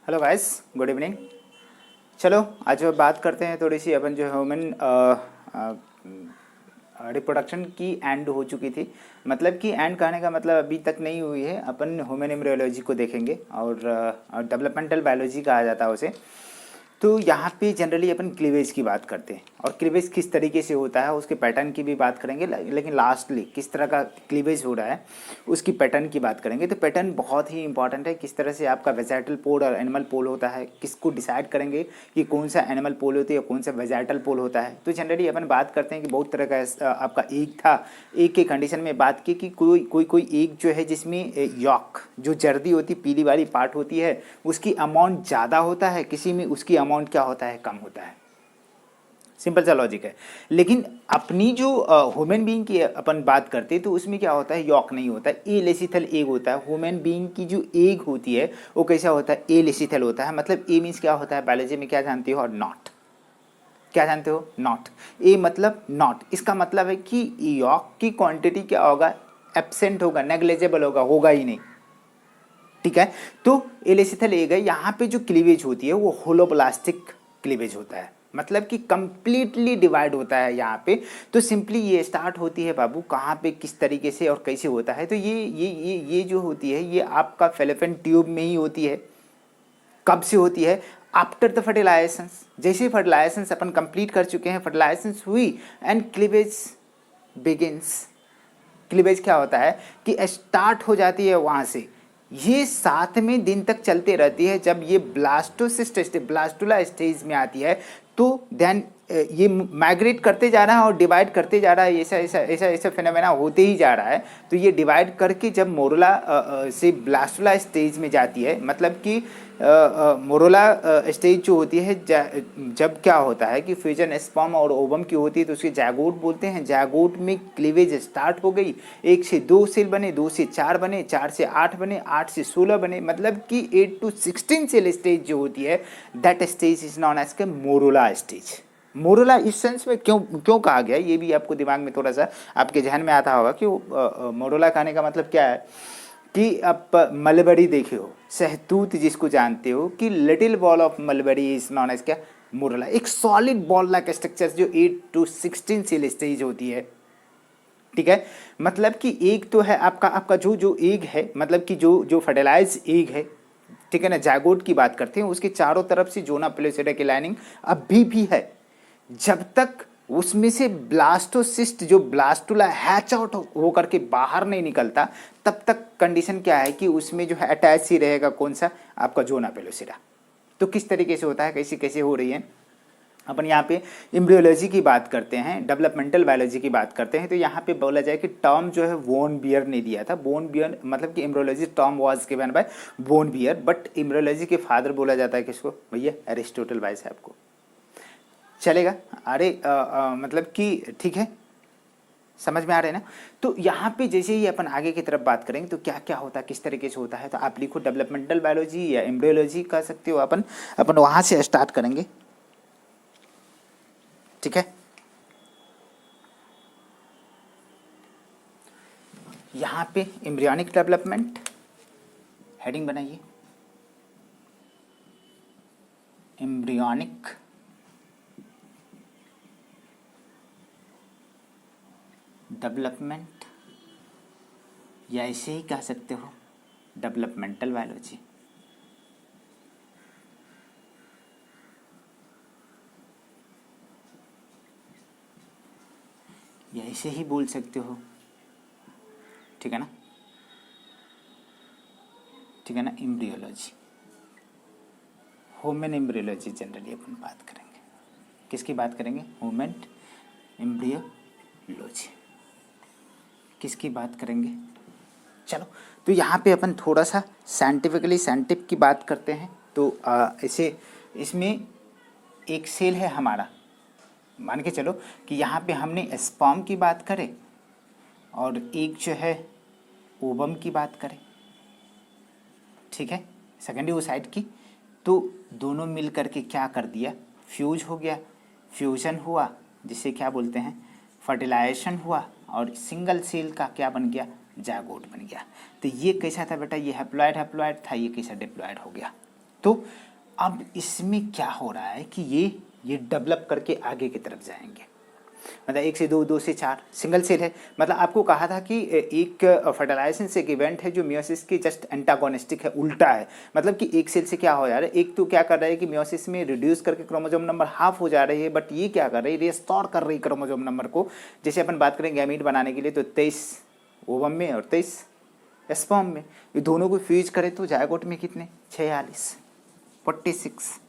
Hello guys, good evening. चलो आज बात करते हैं थोड़ी सी अपन जो ह्यूमन रिप्रोडक्शन की एंड हो चुकी थी। मतलब कि एंड कहने का मतलब अभी तक नहीं हुई है। अपन ह्यूमन एम्ब्रियोलॉजी को देखेंगे और डेवलपमेंटल बायोलॉजी कहा जाता है उसे। तो यहाँ पे जनरली अपन क्लीवेज की बात करते हैं और क्लीवेज किस तरीके से होता है उसके पैटर्न की भी बात करेंगे, लेकिन लास्टली किस तरह का क्लीवेज हो रहा है उसकी पैटर्न की बात करेंगे। तो पैटर्न बहुत ही इंपॉर्टेंट है, किस तरह से आपका वेजाइटल पोल और एनिमल पोल होता है, किसको डिसाइड करेंगे कि कौन सा एनिमल पोल होती है और कौन सा वेजाइटल पोल होता है। तो जनरली अपन बात करते हैं कि बहुत तरह का आपका एग था। एग के कंडीशन में बात की कि कोई एग जो है जिसमें यॉक जो जर्दी होती पीली वाली पार्ट होती है उसकी अमाउंट ज़्यादा होता है, किसी में उसकी अमाउंट क्या होता है, कम होता है। सिंपल सा लॉजिक है। लेकिन अपनी जो ह्यूमन बीइंग की अपन बात करते हैं तो उसमें क्या होता है, यॉक नहीं होता है, ए लेसिथल एग होता है। ह्यूमन बीइंग की जो एग होती है वो कैसा होता है, ए लेसिथल होता है। मतलब ए मीन्स क्या होता है बायोलॉजी में, क्या जानते हो, और नॉट। क्या जानते हो, नॉट। ए मतलब नॉट, इसका मतलब है कि यॉक की क्वांटिटी क्या होगा, एब्सेंट होगा, नेग्लेजेबल होगा, होगा ही नहीं। ठीक है। तो एलेसिथल एग है, यहाँ पे जो क्लीवेज होती है वो होलोप्लास्टिक क्लीवेज होता है, मतलब कि कंप्लीटली डिवाइड होता है यहाँ पे। तो सिंपली ये स्टार्ट होती है बाबू कहाँ पे, किस तरीके से और कैसे होता है। तो ये जो होती है ये आपका फेलोपियन ट्यूब में ही होती है। कब से होती है, आफ्टर द फर्टिलाइजेशंस। जैसे फर्टिलाइजेशंस अपन कंप्लीट कर चुके हैं, फर्टिलाइजेशंस हुई एंड क्लीवेज बिगिंस। क्लीवेज क्या होता है कि स्टार्ट हो जाती है वहाँ से, ये 7वें दिन तक चलते रहती है। जब ये ब्लास्टोसिस्ट ब्लास्टुला स्टेज में आती है तो देन ये माइग्रेट करते जा रहा है और डिवाइड करते जा रहा है, ऐसा ऐसा ऐसा ऐसा फिनोमेना होते ही जा रहा है। तो ये डिवाइड करके जब मोरोला से ब्लास्टुला स्टेज में जाती है, मतलब कि मोरोला स्टेज जो होती है, जब क्या होता है कि फ्यूजन स्पर्म और ओवम की होती है तो उसके जायगोट बोलते हैं। जायगोट में क्लीवेज स्टार्ट हो गई, 1 से 2 सेल बने, 2 से 4 बने, 4 से 8 बने, 8 से 16 बने, मतलब कि 8 to 16 सेल स्टेज जो होती है that stage is known as के मोरोला स्टेज। मोरोला इस सेंस में क्यों क्यों कहा गया, ये भी आपको दिमाग में थोड़ा सा आपके जहन में आता होगा कि मोरोला कहने का मतलब क्या है। कि आप मलबरी देखे हो, सहतूत जिसको जानते हो, कि little ball of mulberry is known as क्या, मोरोला। एक सॉलिड बॉल लाइक स्ट्रक्चर जो 8 to 16 सेल स्टेज होती है। ठीक है। मतलब कि एग तो है आपका आपका जो जो एग है, मतलब कि जो जो फर्टिलाइज एग है, ठीक है ना, जायगोट की बात करते हैं, उसके चारों तरफ से जोना पेलोसिडा की लाइनिंग अभी भी है। जब तक उसमें से ब्लास्टोसिस्ट जो ब्लास्टुला हैच आउट हो करके बाहर नहीं निकलता, तब तक कंडीशन क्या है कि उसमें जो है अटैच ही रहेगा कौन सा, आपका जोना पेलोसिडा। तो किस तरीके से होता है, कैसे कैसे हो रही है। अपन यहाँ पे एम्ब्रियोलॉजी की बात करते हैं, डेवलपमेंटल बायोलॉजी की बात करते हैं। तो यहाँ पे बोला जाए कि टर्म जो है वोन बियर ने दिया था। बोन बियर मतलब कि embryology term was given by von Baer, but embryology के फादर बोला जाता है किसको, भैया एरिस्टोटल भाई साहब को। चलेगा। अरे मतलब कि ठीक है, समझ में आ रहे हैं ना। तो यहाँ पे जैसे ही अपन आगे की तरफ बात करेंगे तो क्या क्या होता है, किस तरीके से होता है। तो आप लिखो डेवलपमेंटल बायोलॉजी या एम्ब्रियोलॉजी कह सकते हो। अपन अपन वहाँ से स्टार्ट करेंगे, ठीक है। यहाँ पे एम्ब्रियोनिक डेवलपमेंट हेडिंग बनाइए, एम्ब्रियोनिक डेवलपमेंट, या ऐसे ही कह सकते हो डेवलपमेंटल बायोलॉजी। या ऐसे ही बोल सकते हो, ठीक है ना, ठीक है ना। एम्ब्रियोलॉजी, ह्यूमन एम्ब्रियोलॉजी जनरली अपन बात करेंगे, किसकी बात करेंगे, ह्यूमन एम्ब्रियोलॉजी। किसकी बात करेंगे, चलो। तो यहाँ पे अपन थोड़ा सा साइंटिफिक की बात करते हैं। तो ऐसे इसमें एक सेल है हमारा, मान के चलो कि यहाँ पे हमने स्पर्म की बात करें और एक जो है ओवम की बात करें, ठीक है, सेकेंडरी ओसाइट की। तो दोनों मिल करके क्या कर दिया, फ्यूज हो गया, फ्यूजन हुआ, जिसे क्या बोलते हैं, फर्टिलाइजेशन हुआ, और सिंगल सेल का क्या बन गया, जायगोट बन गया। तो ये कैसा था बेटा, ये हैप्लॉइड हैप्लॉइड था, ये कैसा डिप्लॉइड हो गया। तो अब इसमें क्या हो रहा है कि ये डेवलप करके आगे की तरफ जाएंगे, मतलब 1 से 2, 2 से 4 सिंगल सेल है। मतलब आपको कहा था कि एक फर्टिलाइजेशन से एक इवेंट है जो मियोसिस के जस्ट एंटागोनिस्टिक है, उल्टा है। मतलब कि एक सेल से क्या हो जा रहा है, एक तो क्या कर रहा है कि मियोसिस में रिड्यूस करके क्रोमोसोम नंबर हाफ हो जा रही है, बट ये क्या कर रही है, रिस्टोर कर रही है क्रोमोसोम नंबर को। जैसे अपन बात करें गैमीट बनाने के लिए तो 23 ओवम में और 23 स्पर्म में, ये दोनों को फ्यूज करें तो जायगोट में कितने, 46, 46,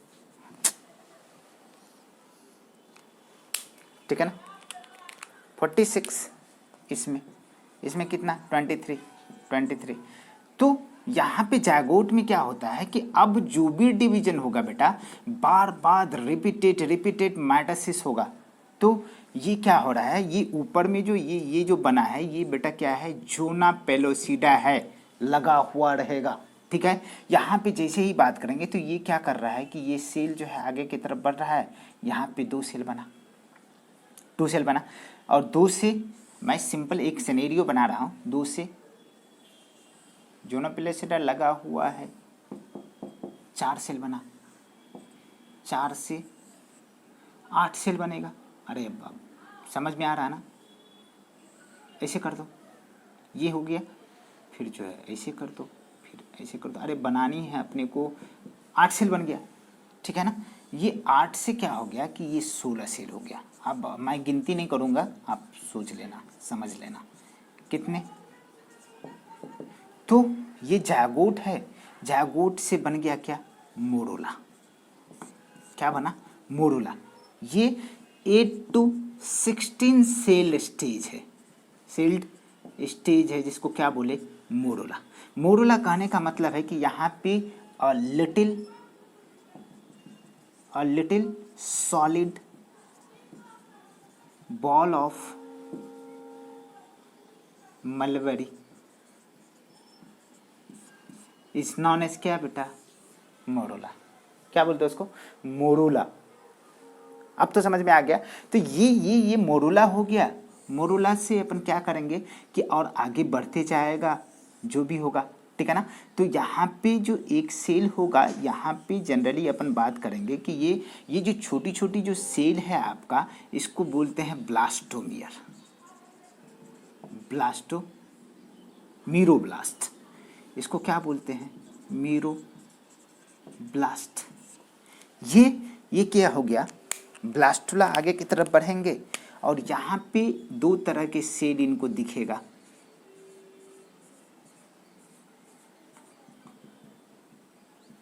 ठीक है ना, 46, इसमें कितना, 23। तो यहाँ पे जायगोट में क्या होता है कि अब जो भी डिवीजन होगा बेटा, बार बार रिपीटेड माइटोसिस होगा। तो ये क्या हो रहा है, ये ऊपर में जो ये जो बना है, ये बेटा क्या है, जोना पेलोसिडा है, लगा हुआ रहेगा, ठीक है। यहाँ पे जैसे ही बात करेंगे तो ये क्या कर रहा है कि ये सेल जो है आगे की तरफ बढ़ रहा है, यहाँ पे 2 सेल बना, 2 सेल बना, और 2 से मैं सिंपल एक सिनेरियो बना रहा हूँ, 2 से जोना पेलोसिडा लगा हुआ है, 4 सेल बना, 4 से 8 सेल बनेगा। अरे बाप, समझ में आ रहा है ना, ऐसे कर दो, ये हो गया, फिर जो है ऐसे कर दो, फिर ऐसे कर दो, अरे बनानी है अपने को, 8 सेल बन गया, ठीक है ना। ये 8 से क्या हो गया कि ये 16 सेल हो गया। अब मैं गिनती नहीं करूँगा, आप सोच लेना, समझ लेना कितने। तो ये जायगोट है, जायगोट से बन गया क्या, मोरूला। क्या बना, मोरूला। ये 8 to 16 सेल स्टेज है, सेल्ड स्टेज है, जिसको क्या बोले, मोरूला। मोरूला कहने का मतलब है कि यहाँ पे a little solid ball of mulberry is known as क्या बेटा, मोरूला। क्या बोलते हैं उसको, मोरूला। अब तो समझ में आ गया। तो ये मोरूला हो गया। मोरूला से अपन क्या करेंगे कि और आगे बढ़ते जाएगा जो भी होगा, ठीक है ना। तो यहाँ पे जो एक सेल होगा, यहाँ पे जनरली अपन बात करेंगे कि ये जो छोटी छोटी जो सेल है आपका, इसको बोलते हैं ब्लास्टोमियर, मीरोब्लास्ट। इसको क्या बोलते हैं, मीरोब्लास्ट। ये क्या हो गया, ब्लास्टुला आगे की तरफ बढ़ेंगे और यहाँ पे 2 तरह के सेल इनको दिखेगा,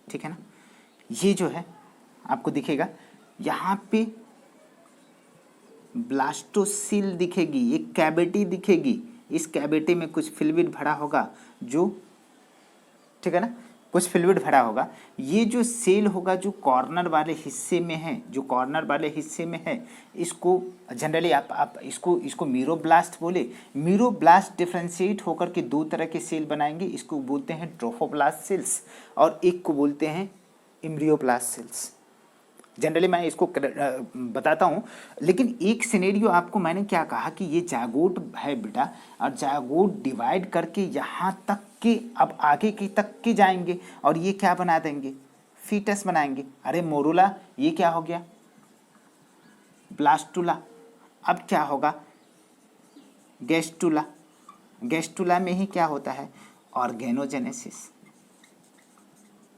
ठीक है ना। ये जो है आपको दिखेगा, यहाँ पे ब्लास्टोसिल दिखेगी, एक कैविटी दिखेगी, इस कैविटी में कुछ फ्लूइड भरा होगा जो, ठीक है ना, कुछ फ्लूइड भरा होगा। ये जो सेल होगा जो कॉर्नर वाले हिस्से में है, जो कॉर्नर वाले हिस्से में है, इसको जनरली आप इसको मीरोब्लास्ट बोले। मीरोब्लास्ट डिफ्रेंशिएट होकर के 2 तरह के सेल बनाएंगे, इसको बोलते हैं ट्रोफोब्लास्ट सेल्स और एक को बोलते हैं एम्ब्रियोब्लास्ट सेल्स। जनरली मैं इसको बताता हूँ, लेकिन एक सिनेरियो आपको मैंने क्या कहा कि ये जायगोट है बेटा, और जायगोट डिवाइड करके यहाँ तक के, अब आगे की तक के जाएंगे और ये क्या बना देंगे, फीटस बनाएंगे। अरे मोरूला, ये क्या हो गया, ब्लास्टुला। अब क्या होगा, गैस्टुला। गैस्टुला में ही क्या होता है, ऑर्गेनोजेनेसिस।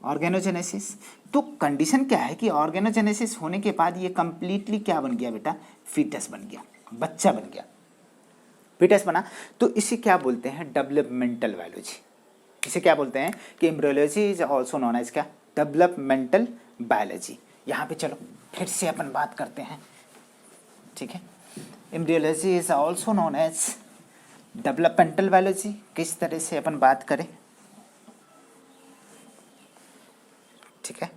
ऑर्गेनोजेनेसिस। तो कंडीशन क्या है कि ऑर्गेनोजेनेसिस होने के बाद ये कंप्लीटली क्या बन गया बेटा, फीटस बन गया, बच्चा बन गया, फीटस बना। तो इसे क्या बोलते हैं, डेवलपमेंटल बायोलॉजी। इसे क्या बोलते हैं कि embryology is also known as क्या, डेवलपमेंटल बायोलॉजी। यहाँ पे चलो फिर से अपन बात करते हैं, ठीक है। Embryology is also known as developmental biology. किस तरह से अपन बात करें, ठीक है।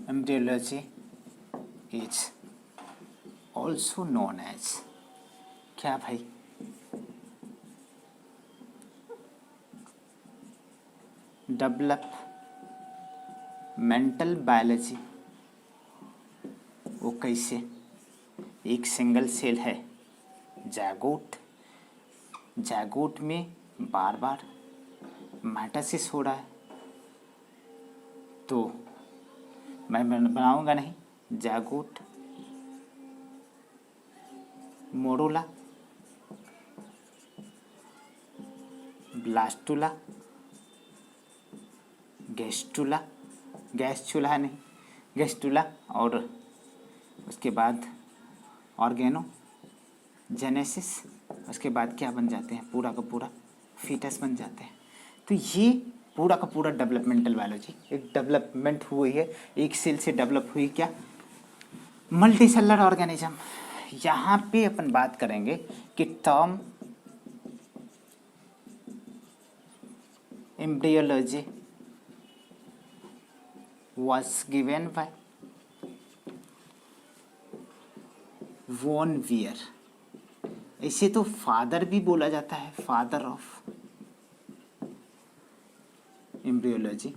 Embryology is also known as क्या भाई, डेवलपमेंटल बायोलॉजी। वो कैसे, एक सिंगल सेल है, जैगोट, जैगोट में बार बार माइटोसिस हो रहा है, तो मैं बनाऊंगा नहीं, जैगोट, मोरोला, ब्लास्टुला, गैस्टुला, गैस्टुला नहीं, गैस्टुला, और उसके बाद ऑर्गेनो जेनेसिस, उसके बाद क्या बन जाते हैं, पूरा का पूरा फीटस बन जाते हैं। तो ये पूरा का पूरा डेवलपमेंटल बायोलॉजी, एक डेवलपमेंट हुई है, एक सेल से डेवलप हुई क्या, मल्टी सेलुलर ऑर्गेनिज्म। यहाँ पे अपन बात करेंगे कि term embryology was given by von Baer. इसे तो फादर भी बोला जाता है, father of embryology,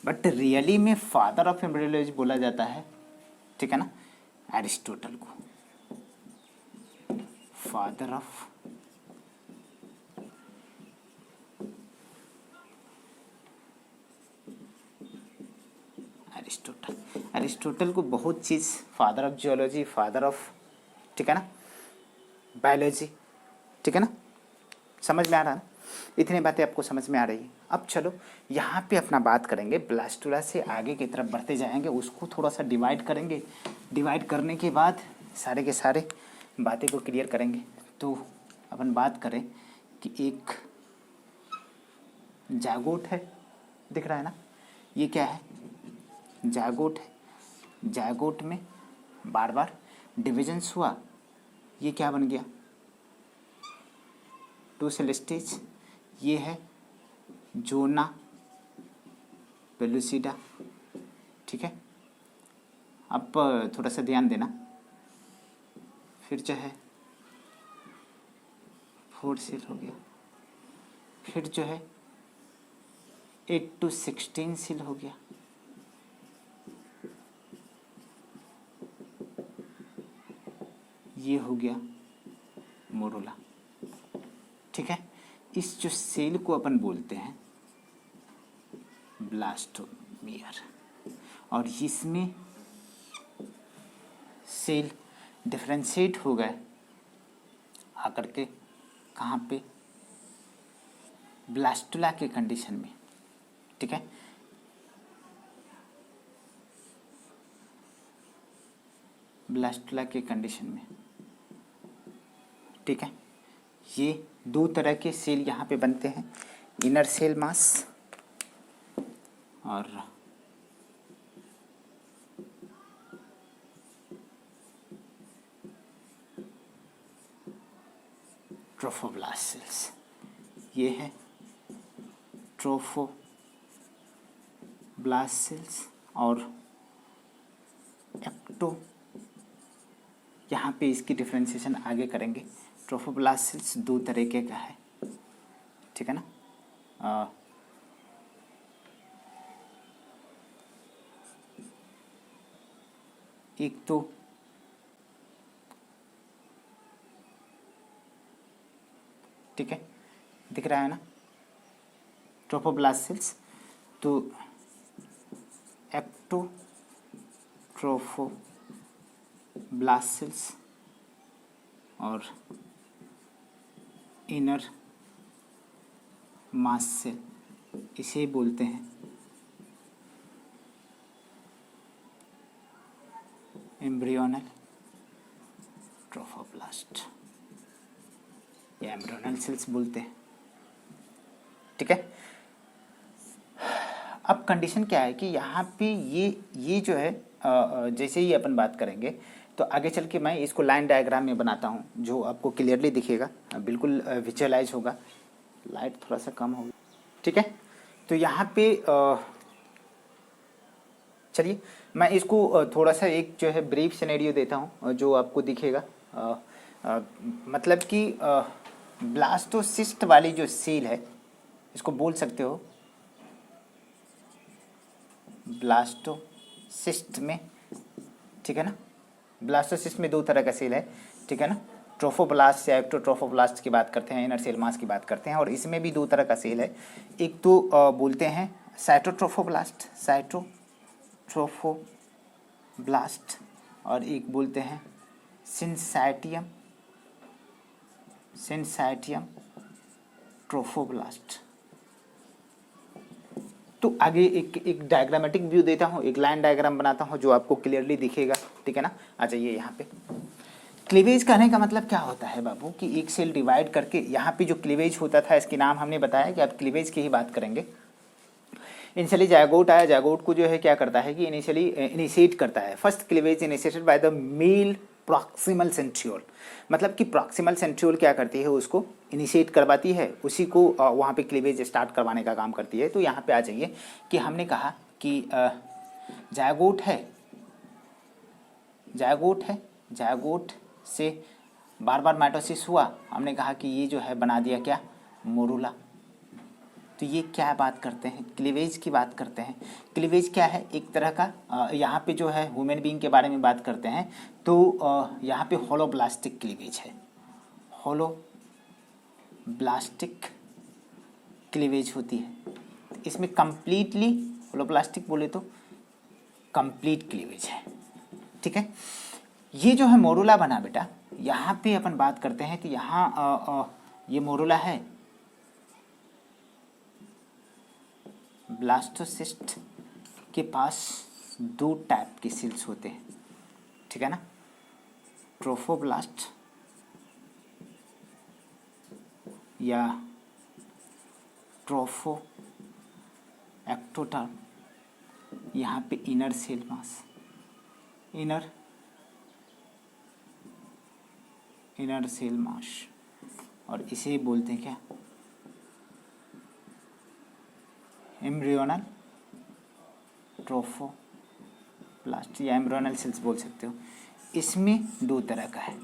but really में फादर ऑफ एम्ब्रियोलॉजी बोला जाता है, ठीक है ना, एरिस्टोटल को, फादर ऑफ एरिस्टोटल। एरिस्टोटल को बहुत चीज़, father of geology, father of, ठीक है ना, बायोलॉजी, ठीक है ना, समझ में आ रहा है, इतनी बातें आपको समझ में आ रही है। अब चलो यहाँ पे अपना बात करेंगे, ब्लास्टुला से आगे की तरफ बढ़ते जाएंगे, उसको थोड़ा सा डिवाइड करेंगे, डिवाइड करने के बाद सारे के सारे बातें को क्लियर करेंगे। तो अपन बात करें कि एक जागोट है, दिख रहा है ना, ये क्या है, जागोट है, जागोट में बार बार डिविजन्स हुआ, ये क्या बन गया, टू सेल स्टेज, ये है जोना पेलुसिडा, ठीक है। अब थोड़ा सा ध्यान देना, फिर जो है 4 सेल हो गया, फिर जो है 8 to 16 सेल हो गया, ये हो गया मोरोला, ठीक है। इस जो सेल को अपन बोलते हैं ब्लास्टोमियर, और इसमें सेल डिफरेंशिएट हो गए आकर के कहाँ पे, ब्लास्टुला के कंडीशन में, ठीक है। ब्लास्टुला के कंडीशन में, ठीक है। ये दो तरह के सेल यहाँ पे बनते हैं, इनर सेल मास और ट्रोफोब्लास्ट सेल्स। ये है ट्रोफोब्लास्ट सेल्स और एक्टो, यहाँ पे इसकी डिफ्रेंशिएशन आगे करेंगे। ट्रोफोब्लास्ट सेल्स दो तरीके का है, ठीक है ना, एक तो ठीक है, दिख रहा है ना, ट्रोफोब्लास्ट सेल्स, तो एक्टो ट्रोफोब्लास्ट सेल्स और इनर मास सेल, इसे बोलते हैं एम्ब्रियोनल ट्रोफोब्लास्ट या एम्ब्रियोनल सेल्स बोलते हैं, ठीक है। अब कंडीशन क्या है कि यहाँ पे ये जो है जैसे ही अपन बात करेंगे तो आगे चल के मैं इसको लाइन डायग्राम में बनाता हूँ, जो आपको क्लियरली दिखेगा, बिल्कुल विजुअलाइज होगा। लाइट थोड़ा सा कम होगी, ठीक है। तो यहाँ पे चलिए मैं इसको थोड़ा सा एक जो है ब्रीफ सिनेरियो देता हूँ जो आपको दिखेगा। मतलब कि ब्लास्टोसिस्ट वाली जो सेल है, इसको बोल सकते हो ब्लास्टोसिस्ट में, ठीक है ना, ब्लास्टोसिस्ट में दो तरह का सेल है, ठीक है ना, ट्रोफोब्लास्ट या एक्टोट्रोफोब्लास्ट की बात करते हैं, इनर सेल मास की बात करते हैं, और इसमें भी दो तरह का सेल है। एक तो बोलते हैं साइटोट्रोफोब्लास्ट, साइटोट्रोफोब्लास्ट, और एक बोलते हैं सिंसाइटियम ट्रोफोब्लास्ट। तो आगे एक डायग्रामेटिक व्यू देता हूँ, एक लाइन डायग्राम बनाता हूँ जो आपको क्लियरली दिखेगा, ठीक है ना। आ जाइए यहाँ पे। क्लीवेज कहने का मतलब क्या होता है बाबू कि एक सेल डिवाइड करके, यहाँ पे जो क्लीवेज होता था इसके नाम हमने बताया कि आप क्लीवेज की ही बात करेंगे। इनिशियली जायगोट आया, जायगोट को जो है क्या करता है कि इनिशियली इनिशिएट करता है। First cleavage initiated by the male proximal centriole, मतलब कि प्रॉक्सिमल सेंट्रियोल क्या करती है, उसको इनिशिएट करवाती है, उसी को वहाँ पे क्लीवेज स्टार्ट करवाने का काम करती है। तो यहाँ पे आ जाइए कि हमने कहा कि जायगोट है, जायगोट से बार बार माइटोसिस हुआ, हमने कहा कि ये जो है बना दिया क्या, मोरूला। तो ये क्या बात करते हैं, क्लीवेज की बात करते हैं। क्लीवेज क्या है, एक तरह का यहाँ पे जो है ह्यूमन बीइंग के बारे में बात करते हैं, तो यहाँ पे होलोब्लास्टिक क्लीवेज है, होलोब्लास्टिक क्लीवेज होती है। इसमें कंप्लीटली होलोब्लास्टिक बोले तो कंप्लीट क्लीवेज है, ठीक है। ये जो है मोरूला बना बेटा, यहाँ पे अपन बात करते हैं तो यहाँ ये मोरूला है, ब्लास्टोसिस्ट के पास दो टाइप के सेल्स होते हैं, ठीक है ना, ट्रोफोब्लास्ट या ट्रोफो एक्टोटर्म। यहाँ पे inner cell mass, inner cell mass, और इसे बोलते हैं क्या, एम्ब्रियोनल ट्रोफोब्लास्ट या एम्ब्रियोनल सेल्स बोल सकते हो। इसमें दो तरह का है,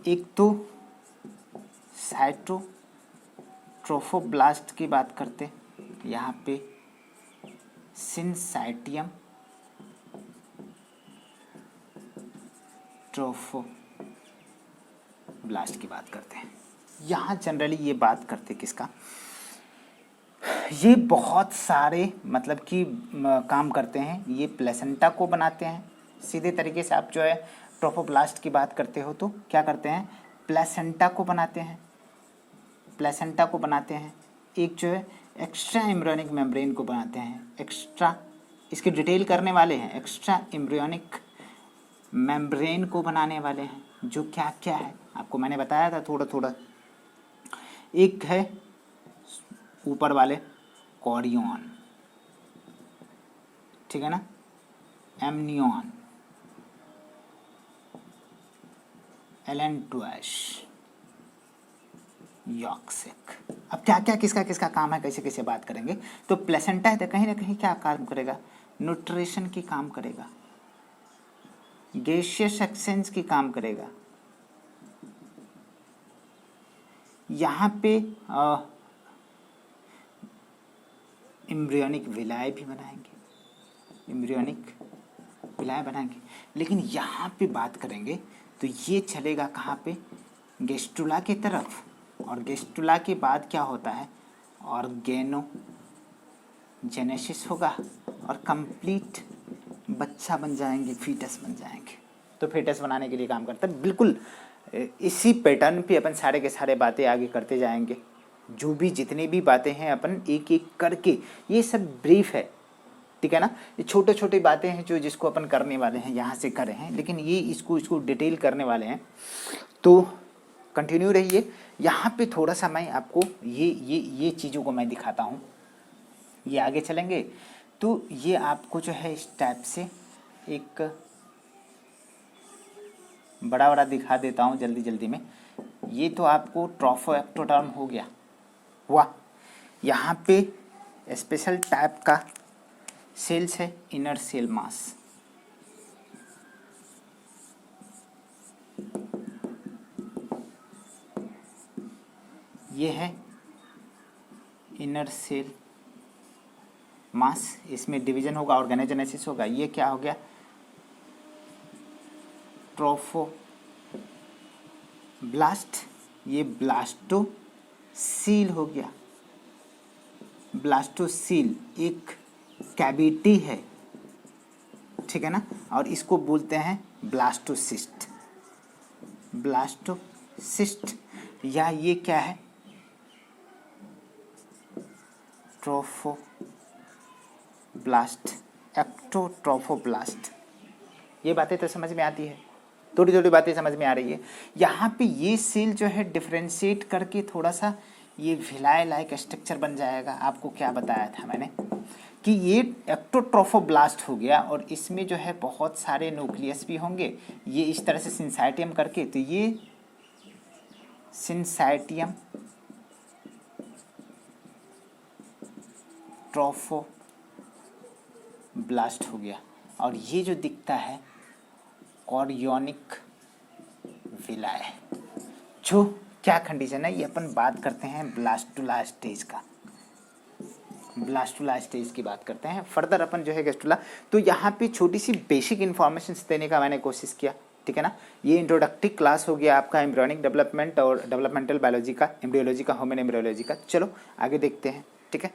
एक तो साइटोट्रोफोब्लास्ट की बात करते, यहाँ पे सिंसाइटियम ट्रोफोब्लास्ट की बात करते हैं। यहाँ जनरली ये बात करते किसका, ये बहुत सारे मतलब कि काम करते हैं, ये प्लेसेंटा को बनाते हैं। सीधे तरीके से आप जो है ट्रोफोब्लास्ट की बात करते हो तो क्या करते हैं, प्लेसेंटा को बनाते हैं। एक जो है एक्स्ट्रा एम्ब्रियोनिक मेम्ब्रेन को बनाते हैं, एक्स्ट्रा, इसकी डिटेल करने वाले हैं, एक्स्ट्रा एम्ब्रियोनिक मेम्ब्रेन को बनाने वाले हैं, जो क्या क्या है आपको मैंने बताया था थोड़ा थोड़ा। एक है ऊपर वाले कॉरियन, ठीक है ना, एमनियन, एलेंटोएश, यॉक्सिक। अब क्या क्या किसका किसका काम है, कैसे कैसे बात करेंगे। तो प्लेसेंटा है तो कहीं ना कहीं क्या काम करेगा, न्यूट्रिशन की काम करेगा, गैसियस एक्सचेंज की काम करेगा। यहाँ पे एम्ब्रियोनिक विलाय भी बनाएंगे, लेकिन यहाँ पे बात करेंगे तो ये चलेगा कहाँ पे, गेस्टुला की तरफ, और गेस्टुला के बाद क्या होता है, ऑर्गेनोजेनेसिस होगा और कंप्लीट बच्चा बन जाएंगे, फीटस बन जाएंगे। तो फीटस बनाने के लिए काम करता है। बिल्कुल इसी पैटर्न पे अपन सारे के सारे बातें आगे करते जाएंगे, जो भी जितनी भी बातें हैं अपन एक एक करके, ये सब ब्रीफ है, ठीक है ना, ये छोटे छोटे बातें हैं जो जिसको अपन करने वाले हैं, यहाँ से करे हैं, लेकिन ये इसको डिटेल करने वाले हैं। तो कंटिन्यू रहिए। यहाँ पे थोड़ा सा मैं आपको ये चीज़ों को मैं दिखाता हूँ, ये आगे चलेंगे तो ये आपको जो है इस टाइप से एक बड़ा दिखा देता हूँ जल्दी में। ये तो आपको ट्रोफो एक्टोटर्म हो गया हुआ। यहाँ पे स्पेशल टाइप का सेल्स है, इनर सेल मास, ये है इनर सेल मास, इसमें डिवीजन होगा, ऑर्गेनोजेनेसिस होगा। ये क्या हो गया, ट्रोफोब्लास्ट, ये ब्लास्टोसील हो गया। ब्लास्टोसील एक कैविटी है, ठीक है ना, और इसको बोलते हैं ब्लास्टोसिस्ट। ब्लास्टोसिस्ट या ये क्या है, ट्रोफोब्लास्ट, एक्टोट्रोफोब्लास्ट। ये बातें तो समझ में आती है, थोड़ी थोड़ी बातें समझ में आ रही है। यहाँ पे ये सेल जो है डिफ्रेंशिएट करके थोड़ा सा ये विलाय लाइक स्ट्रक्चर बन जाएगा। आपको क्या बताया था मैंने कि ये एक्टोट्रोफोब्लास्ट हो गया और इसमें जो है बहुत सारे न्यूक्लियस भी होंगे। ये इस तरह से सिंसाइटियम करके, तो ये सिंसाइटियम ट्रोफोब्लास्ट हो गया। और ये जो दिखता है कॉरियोनिक विलाय, जो क्या कंडीशन है, ये अपन बात करते हैं ब्लास्टुला स्टेज का। ब्लास्टुला स्टेज की बात करते हैं, फर्दर अपन जो है गेस्टुला। तो यहाँ पे छोटी सी बेसिक इन्फॉर्मेशन देने का मैंने कोशिश किया, ठीक है ना। ये इंट्रोडक्टरी क्लास हो गया आपका एम्ब्रियोनिक डेवलपमेंट और डेवलपमेंटल बायोलॉजी का, एम्ब्रियोलॉजी का, ह्यूमन एम्ब्रियोलॉजी का। चलो आगे देखते हैं, ठीक है।